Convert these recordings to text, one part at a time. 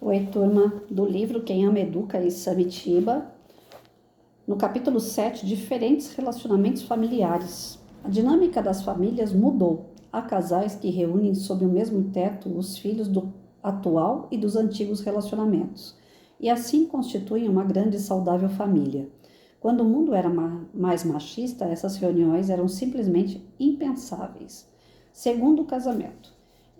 Oi, turma do livro Quem Ama Educa e Samitiba, no capítulo 7, diferentes relacionamentos familiares. A dinâmica das famílias mudou. Há casais que reúnem sob o mesmo teto os filhos do atual e dos antigos relacionamentos, e assim constituem uma grande e saudável família. Quando o mundo era mais machista, essas reuniões eram simplesmente impensáveis. Segundo casamento.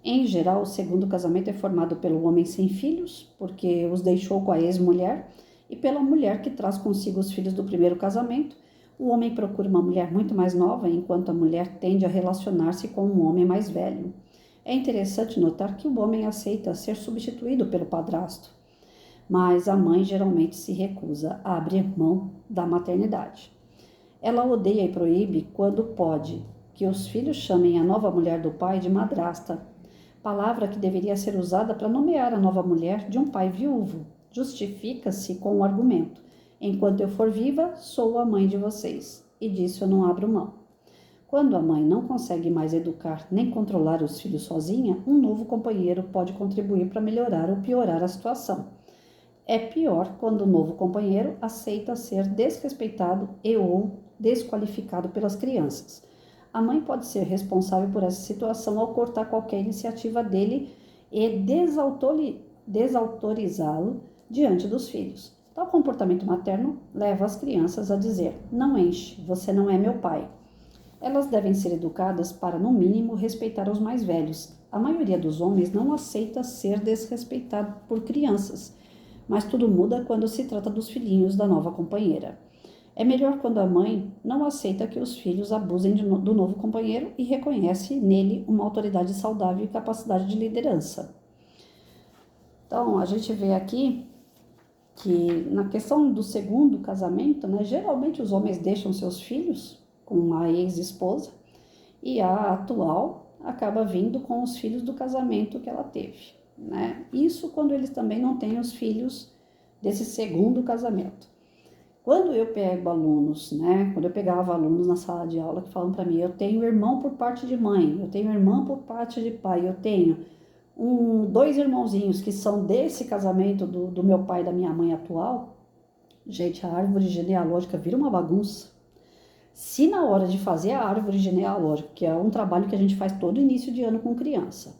Em geral, o segundo casamento é formado pelo homem sem filhos, porque os deixou com a ex-mulher, e pela mulher que traz consigo os filhos do primeiro casamento. O homem procura uma mulher muito mais nova, enquanto a mulher tende a relacionar-se com um homem mais velho. É interessante notar que o homem aceita ser substituído pelo padrasto, mas a mãe geralmente se recusa a abrir mão da maternidade. Ela odeia e proíbe, quando pode, que os filhos chamem a nova mulher do pai de madrasta, palavra que deveria ser usada para nomear a nova mulher de um pai viúvo. Justifica-se com o argumento: enquanto eu for viva, sou a mãe de vocês, e disso eu não abro mão. Quando a mãe não consegue mais educar nem controlar os filhos sozinha, um novo companheiro pode contribuir para melhorar ou piorar a situação. É pior quando o novo companheiro aceita ser desrespeitado e ou desqualificado pelas crianças. A mãe pode ser responsável por essa situação ao cortar qualquer iniciativa dele e desautorizá-lo diante dos filhos. Tal comportamento materno leva as crianças a dizer: não enche, você não é meu pai. Elas devem ser educadas para, no mínimo, respeitar os mais velhos. A maioria dos homens não aceita ser desrespeitado por crianças, mas tudo muda quando se trata dos filhinhos da nova companheira. É melhor quando a mãe não aceita que os filhos abusem do novo companheiro e reconhece nele uma autoridade saudável e capacidade de liderança. Então, a gente vê aqui que na questão do segundo casamento, geralmente os homens deixam seus filhos com a ex-esposa e a atual acaba vindo com os filhos do casamento que ela teve. Isso quando eles também não têm os filhos desse segundo casamento. Quando eu pego alunos, quando eu pegava alunos na sala de aula que falam para mim: eu tenho irmão por parte de mãe, eu tenho irmã por parte de pai, eu tenho dois irmãozinhos que são desse casamento do meu pai e da minha mãe atual. Gente, a árvore genealógica vira uma bagunça. Se na hora de fazer a árvore genealógica, que é um trabalho que a gente faz todo início de ano com criança,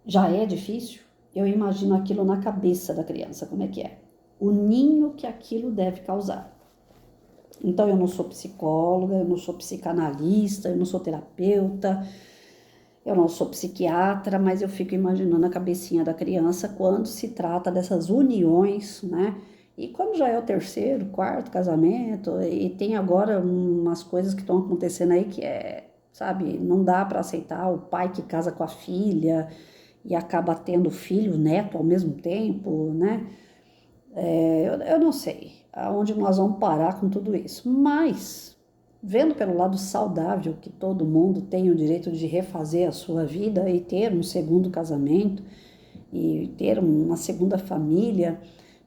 já é difícil, eu imagino aquilo na cabeça da criança, como é que é. O ninho que aquilo deve causar. Então, eu não sou psicóloga, eu não sou psicanalista, eu não sou terapeuta, eu não sou psiquiatra, mas eu fico imaginando a cabecinha da criança quando se trata dessas uniões, E quando já é o terceiro, quarto casamento, e tem agora umas coisas que estão acontecendo aí que não dá para aceitar o pai que casa com a filha e acaba tendo filho, neto ao mesmo tempo, eu não sei aonde nós vamos parar com tudo isso, mas vendo pelo lado saudável que todo mundo tem o direito de refazer a sua vida e ter um segundo casamento e ter uma segunda família,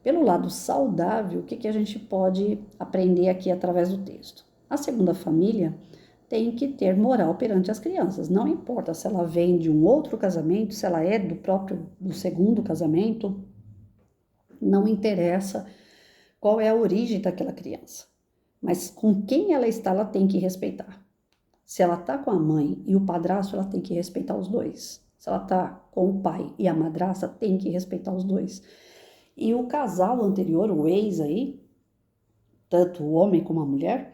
pelo lado saudável, o que a gente pode aprender aqui através do texto? A segunda família tem que ter moral perante as crianças, não importa se ela vem de um outro casamento, se ela é do segundo casamento, não interessa qual é a origem daquela criança, mas com quem ela está, ela tem que respeitar. Se ela está com a mãe e o padrasto, ela tem que respeitar os dois. Se ela está com o pai e a madrasta, tem que respeitar os dois. E o casal anterior, o ex aí, tanto o homem como a mulher,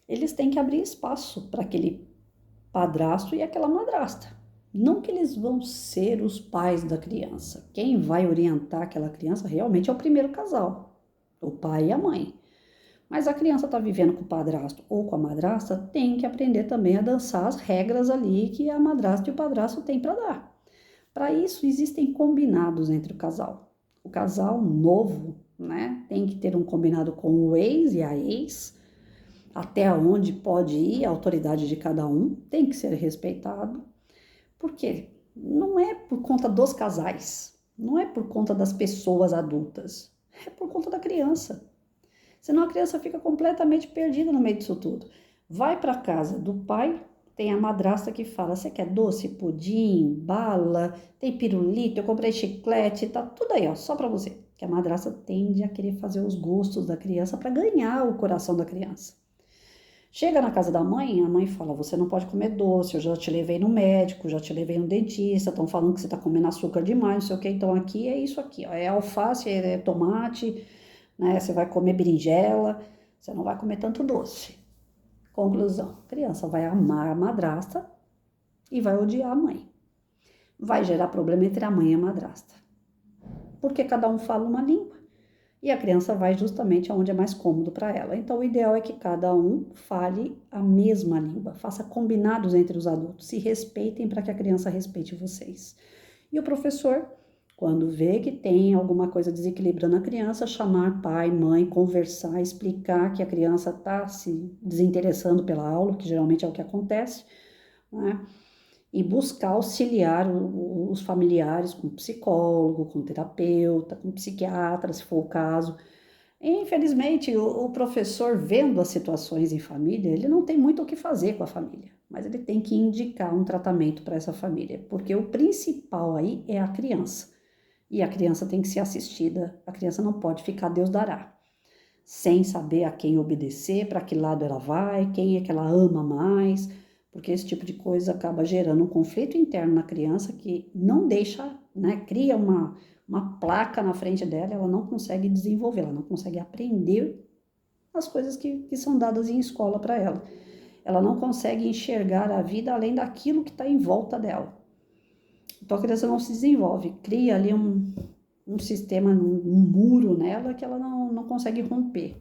eles têm que abrir espaço para aquele padrasto e aquela madrasta. Não que eles vão ser os pais da criança. Quem vai orientar aquela criança realmente é o primeiro casal, o pai e a mãe. Mas a criança está vivendo com o padrasto ou com a madrasta, tem que aprender também a dançar as regras ali que a madrasta e o padrasto têm para dar. Para isso, existem combinados entre o casal. O casal novo, tem que ter um combinado com o ex e a ex, até onde pode ir a autoridade de cada um, tem que ser respeitado. Por quê? Não é por conta dos casais, não é por conta das pessoas adultas, é por conta da criança. Senão a criança fica completamente perdida no meio disso tudo. Vai para a casa do pai, tem a madrasta que fala, você quer doce, pudim, bala, tem pirulito, eu comprei chiclete, tá tudo aí, ó, só para você. Que a madrasta tende a querer fazer os gostos da criança para ganhar o coração da criança. Chega na casa da mãe, a mãe fala, você não pode comer doce, eu já te levei no médico, já te levei no dentista, estão falando que você está comendo açúcar demais, não sei o que, então aqui é isso aqui, ó, é alface, é tomate, né, você vai comer berinjela, você não vai comer tanto doce. Conclusão, a criança vai amar a madrasta e vai odiar a mãe. Vai gerar problema entre a mãe e a madrasta. Porque cada um fala uma língua e a criança vai justamente aonde é mais cômodo para ela. Então, o ideal é que cada um fale a mesma língua, faça combinados entre os adultos, se respeitem para que a criança respeite vocês. E o professor, quando vê que tem alguma coisa desequilibrando a criança, chamar pai, mãe, conversar, explicar que a criança está se desinteressando pela aula, que geralmente é o que acontece, né? E buscar auxiliar os familiares com psicólogo, com terapeuta, com psiquiatra, se for o caso. E, infelizmente, o professor, vendo as situações em família, ele não tem muito o que fazer com a família, mas ele tem que indicar um tratamento para essa família, porque o principal aí é a criança. E a criança tem que ser assistida, a criança não pode ficar Deus dará, sem saber a quem obedecer, para que lado ela vai, quem é que ela ama mais, porque esse tipo de coisa acaba gerando um conflito interno na criança que não deixa, né, cria uma placa na frente dela, ela não consegue desenvolver, ela não consegue aprender as coisas que são dadas em escola para ela. Ela não consegue enxergar a vida além daquilo que está em volta dela. Então a criança não se desenvolve, cria ali um sistema, um muro nela que ela não consegue romper.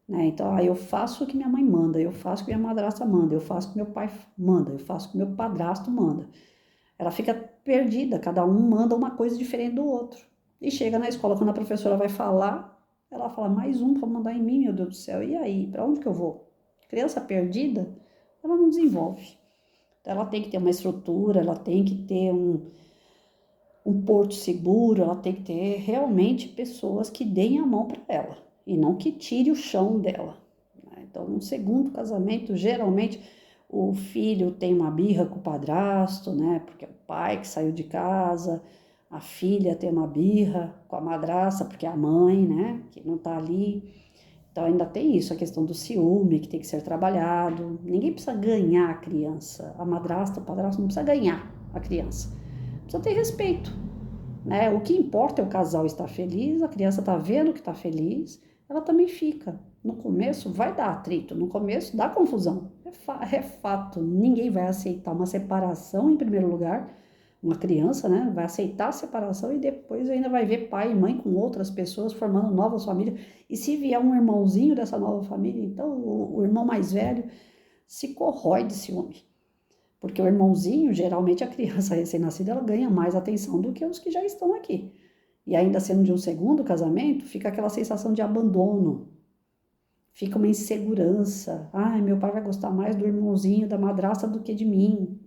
Né? Então, eu faço o que minha mãe manda, eu faço o que minha madrasta manda, eu faço o que meu pai manda, eu faço o que meu padrasto manda. Ela fica perdida, cada um manda uma coisa diferente do outro. E chega na escola, quando a professora vai falar, ela fala, mais um para mandar em mim, meu Deus do céu, e aí, para onde que eu vou? Criança perdida, ela não desenvolve. Então, ela tem que ter uma estrutura, ela tem que ter um porto seguro, ela tem que ter realmente pessoas que deem a mão para ela e não que tire o chão dela. Então, no segundo casamento, geralmente o filho tem uma birra com o padrasto, né? Porque é o pai que saiu de casa, a filha tem uma birra com a madrasta, porque é a mãe, né? Que não tá ali. Então, ainda tem isso, a questão do ciúme, que tem que ser trabalhado. Ninguém precisa ganhar a criança. A madrasta, o padrasto não precisa ganhar a criança. Precisa ter respeito, né? O que importa é o casal estar feliz, a criança está vendo que está feliz, ela também fica. No começo vai dar atrito, no começo dá confusão, é fato. Ninguém vai aceitar uma separação em primeiro lugar, uma criança, né? Vai aceitar a separação e depois ainda vai ver pai e mãe com outras pessoas formando novas famílias. E se vier um irmãozinho dessa nova família, então o irmão mais velho se corrói de ciúme. Porque o irmãozinho, geralmente a criança recém-nascida, ela ganha mais atenção do que os que já estão aqui. E ainda sendo de um segundo casamento, fica aquela sensação de abandono. Fica uma insegurança. Ai, meu pai vai gostar mais do irmãozinho, da madrasta do que de mim.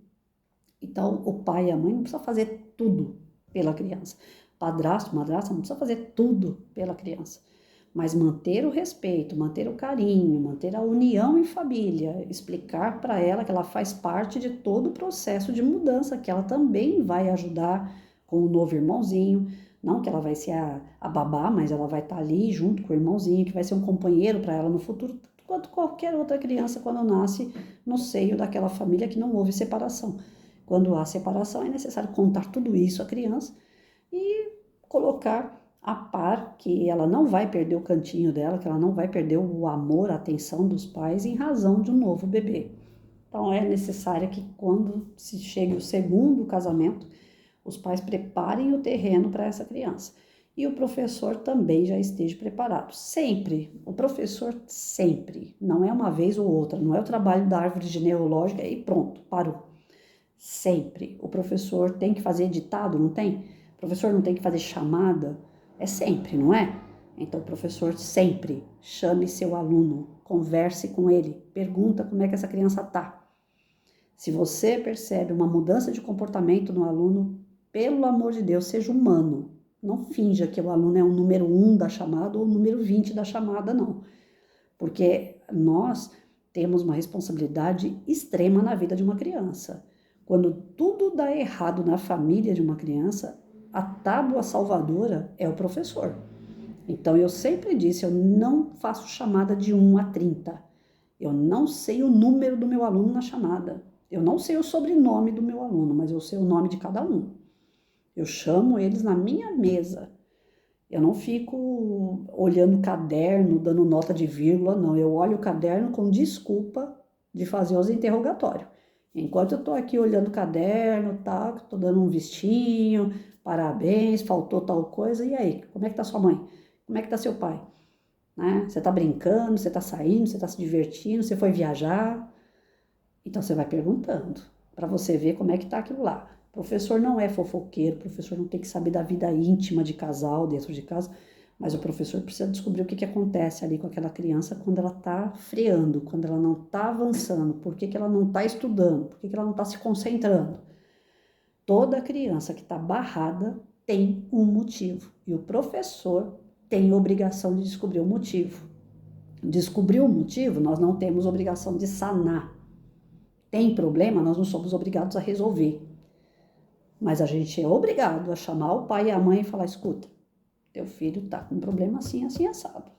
Então, o pai e a mãe não precisam fazer tudo pela criança. Padrasto, madrasta não precisa fazer tudo pela criança. Mas manter o respeito, manter o carinho, manter a união em família, explicar para ela que ela faz parte de todo o processo de mudança, que ela também vai ajudar com o novo irmãozinho, não que ela vai ser a babá, mas ela vai estar ali junto com o irmãozinho, que vai ser um companheiro para ela no futuro, quanto qualquer outra criança quando nasce no seio daquela família que não houve separação. Quando há separação, é necessário contar tudo isso à criança e colocar a par que ela não vai perder o cantinho dela, que ela não vai perder o amor, a atenção dos pais em razão de um novo bebê. Então, é necessário que quando se chegue o segundo casamento, os pais preparem o terreno para essa criança. E o professor também já esteja preparado. Sempre, o professor sempre, não é uma vez ou outra, não é o trabalho da árvore genealógica e pronto, parou. Sempre. O professor tem que fazer ditado, não tem? O professor não tem que fazer chamada? É sempre, não é? Então, o professor sempre chame seu aluno, converse com ele, pergunta como é que essa criança está. Se você percebe uma mudança de comportamento no aluno, pelo amor de Deus, seja humano. Não finja que o aluno é o número 1 da chamada ou o número 20 da chamada, não. Porque nós temos uma responsabilidade extrema na vida de uma criança. Quando tudo dá errado na família de uma criança, a tábua salvadora é o professor. Então, eu sempre disse, eu não faço chamada de 1 a 30. Eu não sei o número do meu aluno na chamada. Eu não sei o sobrenome do meu aluno, mas eu sei o nome de cada um. Eu chamo eles na minha mesa. Eu não fico olhando o caderno, dando nota de vírgula, não. Eu olho o caderno com desculpa de fazer os interrogatórios. Enquanto eu estou aqui olhando o caderno, tá, estou dando um vistinho, parabéns, faltou tal coisa, e aí? Como é que tá sua mãe? Como é que tá seu pai? Né? Você tá brincando, você tá saindo, você tá se divertindo, você foi viajar? Então você vai perguntando, para você ver como é que tá aquilo lá. O professor não é fofoqueiro, o professor não tem que saber da vida íntima de casal dentro de casa, mas o professor precisa descobrir o que acontece ali com aquela criança quando ela está freando, quando ela não está avançando, por que ela não está estudando, por que ela não está se concentrando. Toda criança que está barrada tem um motivo e o professor tem obrigação de descobrir o motivo. Descobrir o motivo, nós não temos obrigação de sanar. Tem problema, nós não somos obrigados a resolver. Mas a gente é obrigado a chamar o pai e a mãe e falar, escuta, teu filho tá com um problema assim, assim, assado.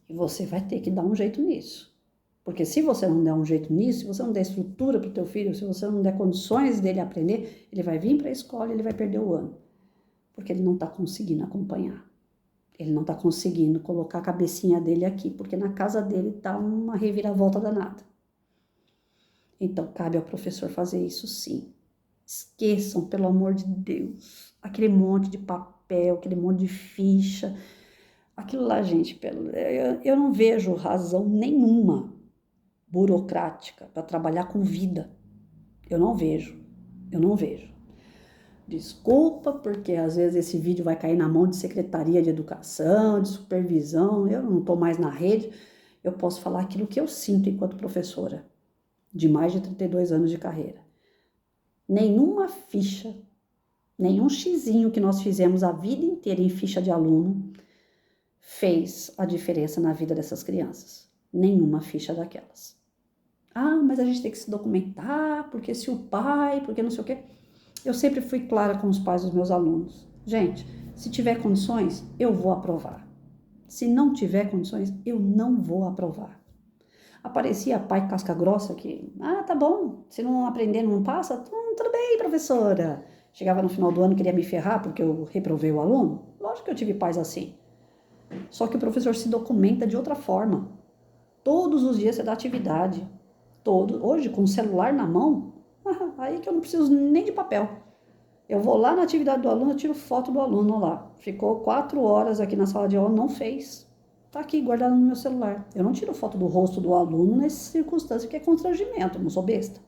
E você vai ter que dar um jeito nisso. Porque se você não der um jeito nisso, se você não der estrutura para o teu filho, se você não der condições dele aprender, ele vai vir para a escola e ele vai perder o ano. Porque ele não está conseguindo acompanhar. Ele não está conseguindo colocar a cabecinha dele aqui, porque na casa dele está uma reviravolta danada. Então, cabe ao professor fazer isso sim. Esqueçam, pelo amor de Deus, aquele monte de papel, aquele monte de ficha. Aquilo lá, gente, eu não vejo razão nenhuma burocrática para trabalhar com vida. Eu não vejo. Desculpa, porque às vezes esse vídeo vai cair na mão de Secretaria de Educação, de Supervisão, eu não estou mais na rede, eu posso falar aquilo que eu sinto enquanto professora, de mais de 32 anos de carreira. Nenhuma ficha, nenhum xizinho que nós fizemos a vida inteira em ficha de aluno fez a diferença na vida dessas crianças. Nenhuma ficha daquelas. Ah, mas a gente tem que se documentar, porque se o pai, porque não sei o quê. Eu sempre fui clara com os pais dos meus alunos. Gente, se tiver condições, eu vou aprovar. Se não tiver condições, eu não vou aprovar. Aparecia pai casca grossa que, tá bom, se não aprender não passa, tudo bem, professora. Chegava no final do ano, queria me ferrar porque eu reprovei o aluno. Lógico que eu tive pais assim. Só que o professor se documenta de outra forma. Todos os dias você dá atividade. Hoje, com o celular na mão, aí que eu não preciso nem de papel. Eu vou lá na atividade do aluno, eu tiro foto do aluno lá. Ficou 4 horas aqui na sala de aula, não fez. Tá aqui, guardado no meu celular. Eu não tiro foto do rosto do aluno nessa circunstância, que é constrangimento, eu não sou besta.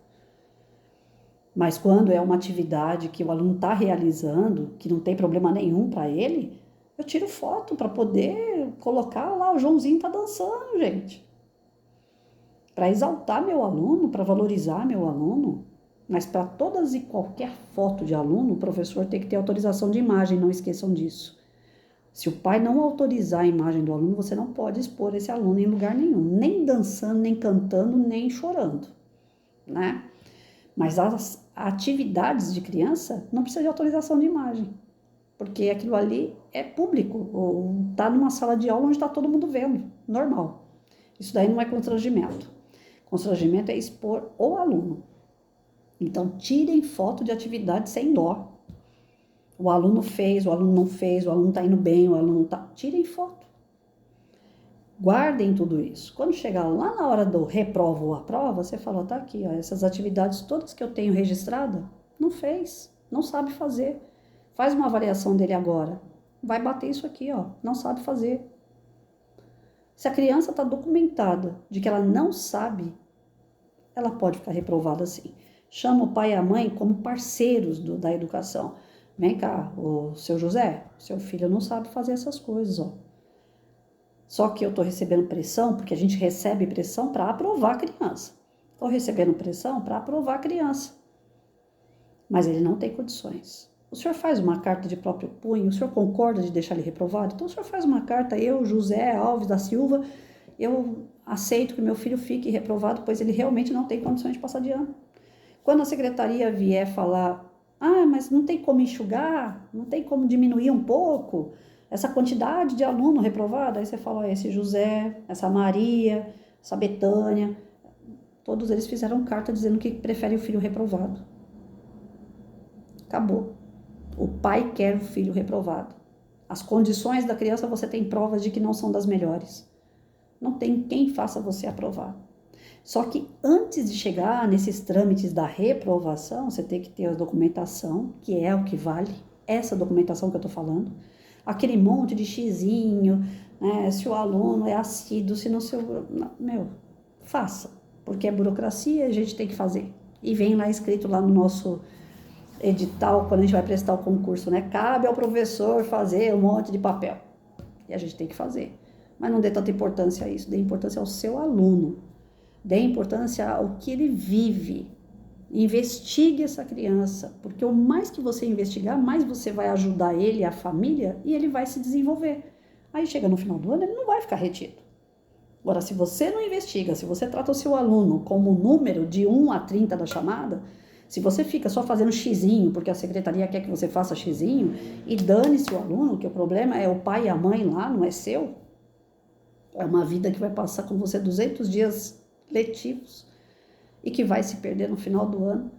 Mas quando é uma atividade que o aluno está realizando, que não tem problema nenhum para ele, eu tiro foto para poder colocar lá, o Joãozinho tá dançando, gente. Para exaltar meu aluno, para valorizar meu aluno. Mas para todas e qualquer foto de aluno, o professor tem que ter autorização de imagem, não esqueçam disso. Se o pai não autorizar a imagem do aluno, você não pode expor esse aluno em lugar nenhum, nem dançando, nem cantando, nem chorando, né? Mas as atividades de criança não precisa de autorização de imagem, porque aquilo ali é público, ou tá numa sala de aula onde está todo mundo vendo, normal. Isso daí não é constrangimento. Constrangimento é expor o aluno. Então, tirem foto de atividade sem dó. O aluno fez, o aluno não fez, o aluno está indo bem, o aluno está... Tirem foto. Guardem tudo isso. Quando chegar lá na hora do reprova ou aprova, você fala, tá aqui, ó, essas atividades todas que eu tenho registrada, não fez, não sabe fazer. Faz uma avaliação dele agora. Vai bater isso aqui, ó, não sabe fazer. Se a criança está documentada de que ela não sabe, ela pode ficar reprovada assim. Chama o pai e a mãe como parceiros da educação. Vem cá, o seu José, seu filho não sabe fazer essas coisas, ó. Só que eu estou recebendo pressão, porque a gente recebe pressão para aprovar a criança. Estou recebendo pressão para aprovar a criança. Mas ele não tem condições. O senhor faz uma carta de próprio punho, o senhor concorda de deixar ele reprovado? Então o senhor faz uma carta, eu, José Alves da Silva, eu aceito que meu filho fique reprovado, pois ele realmente não tem condições de passar de ano. Quando a secretaria vier falar, mas não tem como enxugar, não tem como diminuir um pouco essa quantidade de aluno reprovado, aí você fala, esse José, essa Maria, essa Betânia, todos eles fizeram carta dizendo que prefere o filho reprovado. Acabou. O pai quer o filho reprovado. As condições da criança você tem provas de que não são das melhores. Não tem quem faça você aprovar. Só que antes de chegar nesses trâmites da reprovação, você tem que ter a documentação, que é o que vale, essa documentação que eu tô falando, aquele monte de xizinho, né, se o aluno é assíduo, se não seu... faça, porque é burocracia, a gente tem que fazer. E vem lá escrito lá no nosso edital, quando a gente vai prestar o concurso, né, cabe ao professor fazer um monte de papel. E a gente tem que fazer. Mas não dê tanta importância a isso, dê importância ao seu aluno. Dê importância ao que ele vive. Investigue essa criança, porque o mais que você investigar, mais você vai ajudar ele, a família, e ele vai se desenvolver. Aí chega no final do ano, ele não vai ficar retido. Agora, se você não investiga, se você trata o seu aluno como número de 1 a 30 da chamada, se você fica só fazendo xizinho, porque a secretaria quer que você faça xizinho, e dane-se o aluno, que o problema é o pai e a mãe lá, não é seu, é uma vida que vai passar com você 200 dias letivos e que vai se perder no final do ano.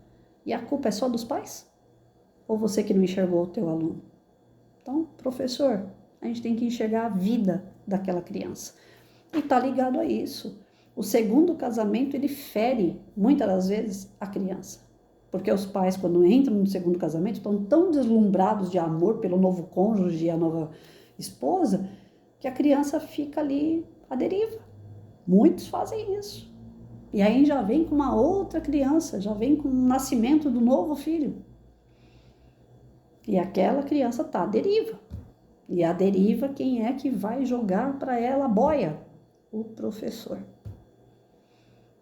E a culpa é só dos pais? Ou você que não enxergou o teu aluno? Então, professor, a gente tem que enxergar a vida daquela criança. E tá ligado a isso. O segundo casamento, ele fere, muitas das vezes, a criança. Porque os pais, quando entram no segundo casamento, estão tão deslumbrados de amor pelo novo cônjuge e a nova esposa, que a criança fica ali à deriva. Muitos fazem isso. E aí já vem com uma outra criança, já vem com o nascimento do novo filho. E aquela criança está à deriva. E a deriva, quem é que vai jogar para ela a boia? O professor.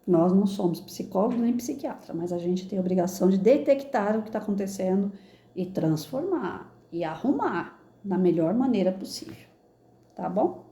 Nós não somos psicólogos nem psiquiatra, mas a gente tem a obrigação de detectar o que está acontecendo e transformar e arrumar da melhor maneira possível. Tá bom?